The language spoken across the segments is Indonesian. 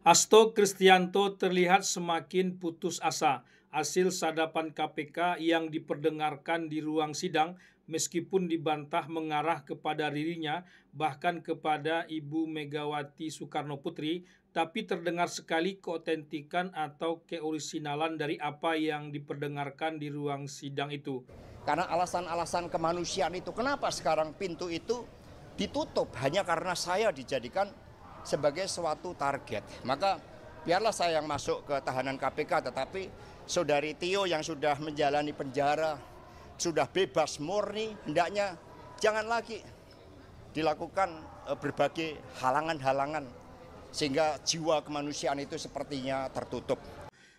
Hasto Kristianto terlihat semakin putus asa. Hasil sadapan KPK yang diperdengarkan di ruang sidang meskipun dibantah mengarah kepada dirinya bahkan kepada Ibu Megawati Soekarno Putri, tapi terdengar sekali keotentikan atau keorisinalan dari apa yang diperdengarkan di ruang sidang itu. Karena alasan-alasan kemanusiaan itu, kenapa sekarang pintu itu ditutup hanya karena saya dijadikan sebagai suatu target. Maka biarlah saya yang masuk ke tahanan KPK, tetapi saudari Tio yang sudah menjalani penjara, sudah bebas murni, hendaknya jangan lagi dilakukan berbagai halangan-halangan sehingga jiwa kemanusiaan itu sepertinya tertutup.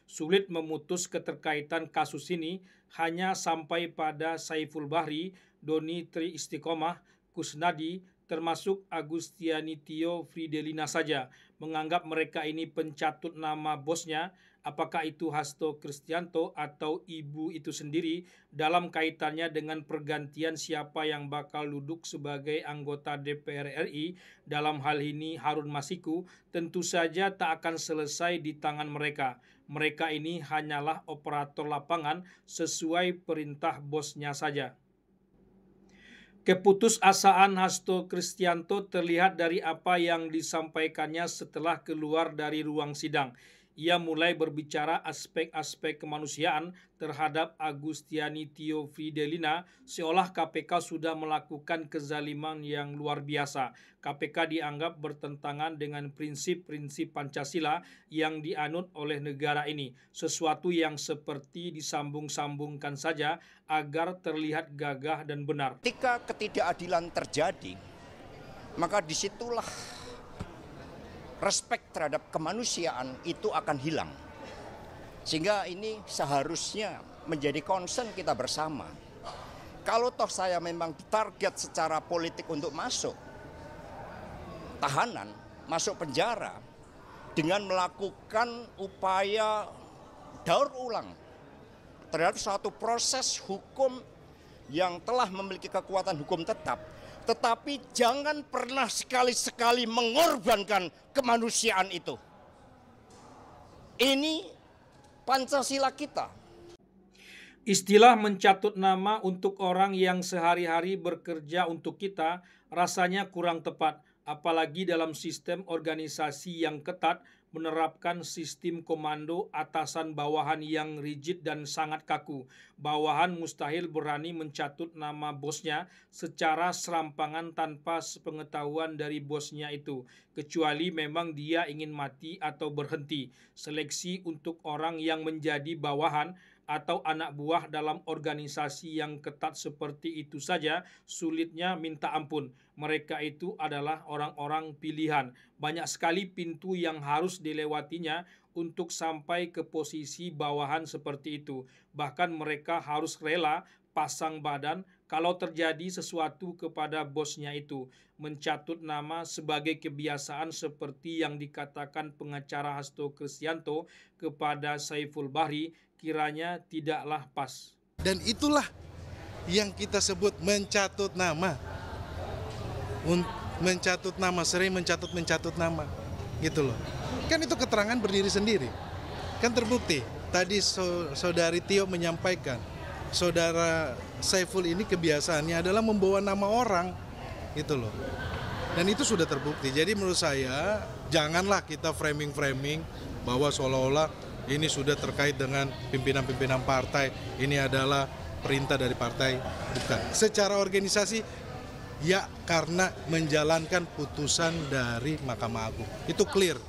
Sulit memutus keterkaitan kasus ini hanya sampai pada Saiful Bahri, Doni Tri Istiqomah, Kusnadi, termasuk Agustiani Tio Fridelina saja, menganggap mereka ini pencatut nama bosnya, apakah itu Hasto Kristianto atau ibu itu sendiri, dalam kaitannya dengan pergantian siapa yang bakal duduk sebagai anggota DPR RI, dalam hal ini Harun Masiku, tentu saja tak akan selesai di tangan mereka. Mereka ini hanyalah operator lapangan sesuai perintah bosnya saja. Keputusasaan Hasto Kristianto terlihat dari apa yang disampaikannya setelah keluar dari ruang sidang. Ia mulai berbicara aspek-aspek kemanusiaan terhadap Agustiani Tio Fridelina, seolah KPK sudah melakukan kezaliman yang luar biasa. KPK dianggap bertentangan dengan prinsip-prinsip Pancasila yang dianut oleh negara ini, sesuatu yang seperti disambung-sambungkan saja agar terlihat gagah dan benar. Ketika ketidakadilan terjadi, maka disitulah respek terhadap kemanusiaan itu akan hilang. Sehingga ini seharusnya menjadi concern kita bersama. Kalau toh saya memang ditarget secara politik untuk masuk tahanan, masuk penjara, dengan melakukan upaya daur ulang terhadap suatu proses hukum yang telah memiliki kekuatan hukum tetap, tetapi jangan pernah sekali-sekali mengorbankan kemanusiaan itu. Ini Pancasila kita. Istilah mencatut nama untuk orang yang sehari-hari bekerja untuk kita rasanya kurang tepat, apalagi dalam sistem organisasi yang ketat menerapkan sistem komando atasan bawahan yang rigid dan sangat kaku. Bawahan mustahil berani mencatut nama bosnya secara serampangan tanpa sepengetahuan dari bosnya itu, kecuali memang dia ingin mati atau berhenti. Seleksi untuk orang yang menjadi bawahan atau anak buah dalam organisasi yang ketat seperti itu saja sulitnya minta ampun. Mereka itu adalah orang-orang pilihan. Banyak sekali pintu yang harus dilewatinya untuk sampai ke posisi bawahan seperti itu. Bahkan mereka harus rela pasang badan kalau terjadi sesuatu kepada bosnya itu. Mencatut nama sebagai kebiasaan seperti yang dikatakan pengacara Hasto Kristianto kepada Saiful Bahri kiranya tidaklah pas. Dan itulah yang kita sebut mencatut nama. Mencatut nama, sering mencatut nama. Gitu loh. Kan itu keterangan berdiri sendiri. Kan terbukti. Tadi saudari Tio menyampaikan, saudara Saiful ini kebiasaannya adalah membawa nama orang. Gitu loh. Dan itu sudah terbukti. Jadi menurut saya janganlah kita framing bahwa seolah-olah ini sudah terkait dengan pimpinan-pimpinan partai. Ini adalah perintah dari partai. Bukan. Secara organisasi, ya karena menjalankan putusan dari Mahkamah Agung. Itu clear.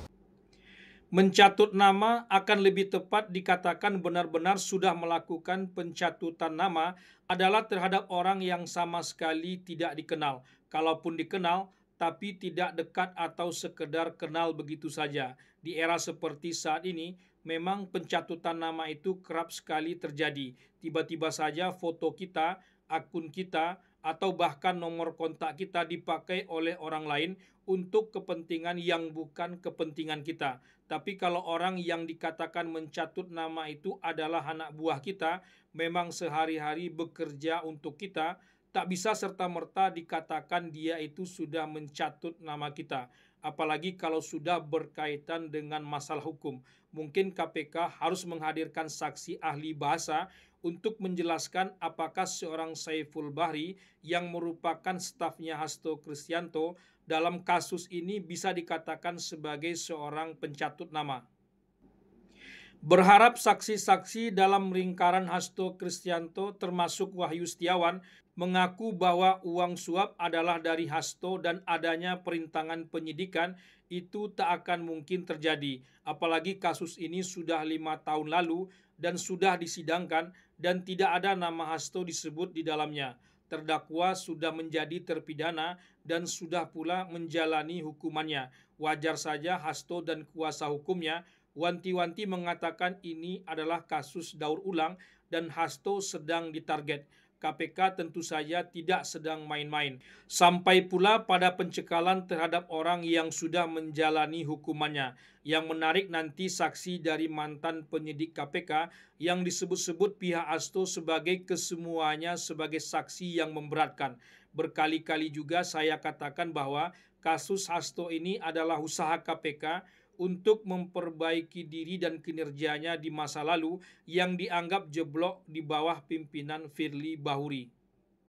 Mencatut nama akan lebih tepat dikatakan benar-benar sudah melakukan pencatutan nama adalah terhadap orang yang sama sekali tidak dikenal. Kalaupun dikenal, tapi tidak dekat atau sekedar kenal begitu saja. Di era seperti saat ini, memang pencatutan nama itu kerap sekali terjadi. Tiba-tiba saja foto kita, akun kita, atau bahkan nomor kontak kita dipakai oleh orang lain untuk kepentingan yang bukan kepentingan kita. Tapi kalau orang yang dikatakan mencatut nama itu adalah anak buah kita, memang sehari-hari bekerja untuk kita, tak bisa serta-merta dikatakan dia itu sudah mencatut nama kita. apalagi kalau sudah berkaitan dengan masalah hukum. Mungkin KPK harus menghadirkan saksi ahli bahasa untuk menjelaskan apakah seorang Saiful Bahri yang merupakan stafnya Hasto Kristianto dalam kasus ini bisa dikatakan sebagai seorang pencatut nama. Berharap saksi-saksi dalam lingkaran Hasto Kristianto termasuk Wahyu Setiawan mengaku bahwa uang suap adalah dari Hasto dan adanya perintangan penyidikan itu tak akan mungkin terjadi. Apalagi kasus ini sudah 5 tahun lalu dan sudah disidangkan dan tidak ada nama Hasto disebut di dalamnya. Terdakwa sudah menjadi terpidana dan sudah pula menjalani hukumannya. Wajar saja Hasto dan kuasa hukumnya wanti-wanti mengatakan ini adalah kasus daur ulang dan Hasto sedang ditarget. KPK tentu saja tidak sedang main-main. Sampai pula pada pencekalan terhadap orang yang sudah menjalani hukumannya. Yang menarik nanti saksi dari mantan penyidik KPK yang disebut-sebut pihak Hasto sebagai kesemuanya sebagai saksi yang memberatkan. Berkali-kali juga saya katakan bahwa kasus Hasto ini adalah usaha KPK untuk memperbaiki diri dan kinerjanya di masa lalu yang dianggap jeblok di bawah pimpinan Firly Bahuri.